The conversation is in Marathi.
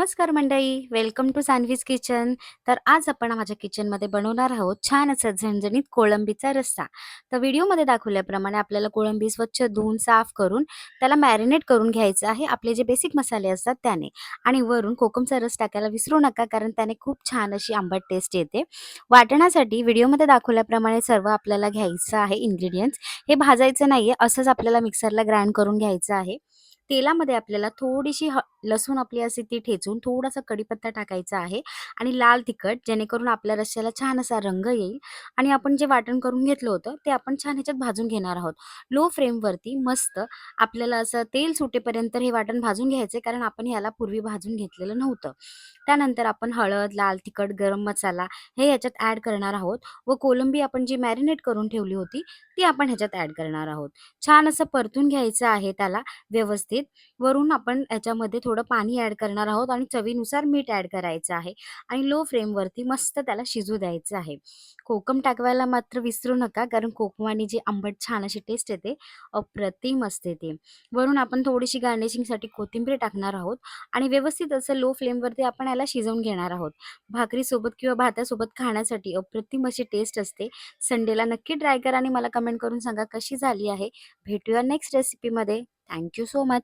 नमस्कार मंडळी, वेलकम टू सान्वीज किचन. तर आज आपण माझ्या किचनमध्ये बनवणार आहोत छान असा झणझणीत कोळंबीचा रस्सा. तर व्हिडिओमध्ये दाखवल्याप्रमाणे आपल्याला कोळंबी स्वच्छ धुवून साफ करून त्याला मॅरिनेट करून घ्यायचं आहे आपले जे बेसिक मसाले असतात त्याने. आणि वरून कोकमचा रस टाकायला विसरू नका, कारण त्याने खूप छान अशी आंबट टेस्ट येते. वाटणासाठी व्हिडिओमध्ये दाखवल्याप्रमाणे सर्व आपल्याला घ्यायचं आहे इन्ग्रेडियंट्स. हे भाजायचं नाहीये, असंच आपल्याला मिक्सरला ग्राइंड करून घ्यायचं आहे. तेलामध्ये आपल्याला थोडीशी लसूण आपली असे ती ठेचून थोडासा कढीपत्ता टाकायचा आहे आणि लाल तिखट, जेणेकरून आपल्या रश्श्याला छान असा रंग येईल. आणि आपण जे वाटण करून घेतलं होतं ते आपण छान ह्याच्यात भाजून घेणार आहोत. लो फ्लेमवरती मस्त आपल्याला असं तेल सुटेपर्यंत हे वाटण भाजून घ्यायचे, कारण आपण ह्याला पूर्वी भाजून घेतलेलं नव्हतं. त्यानंतर आपण हळद, लाल तिखट, गरम मसाला हे ह्याच्यात ॲड करणार आहोत व कोलंबी आपण जी मॅरिनेट करून ठेवली होती ती आपण ह्याच्यात ॲड करणार आहोत. छान असं परतून घ्यायचं आहे त्याला व्यवस्थित. वरून आपण याच्यामध्ये थोडं पाणी ॲड करणार आहोत आणि चवीनुसार मीठ ॲड करायचं आहे आणि लो फ्लेमवरती मस्त त्याला शिजू द्यायचं आहे. कोकम टाकवायला मात्र विसरू नका, कारण कोकमाने जी आंबट छान अशी टेस्ट येते, अप्रतिम असते ती. वरून आपण थोडीशी गार्निशिंगसाठी कोथिंबीर टाकणार आहोत आणि व्यवस्थित असं लो फ्लेमवरती आपण याला शिजवून घेणार आहोत. भाकरीसोबत किंवा भातासोबत खाण्यासाठी अप्रतिम अशी टेस्ट असते. संडेला नक्की ट्राय करा आणि मला कमेंट करून सांगा कशी झाली आहे. भेटूया नेक्स्ट रेसिपीमध्ये. Thank you so much.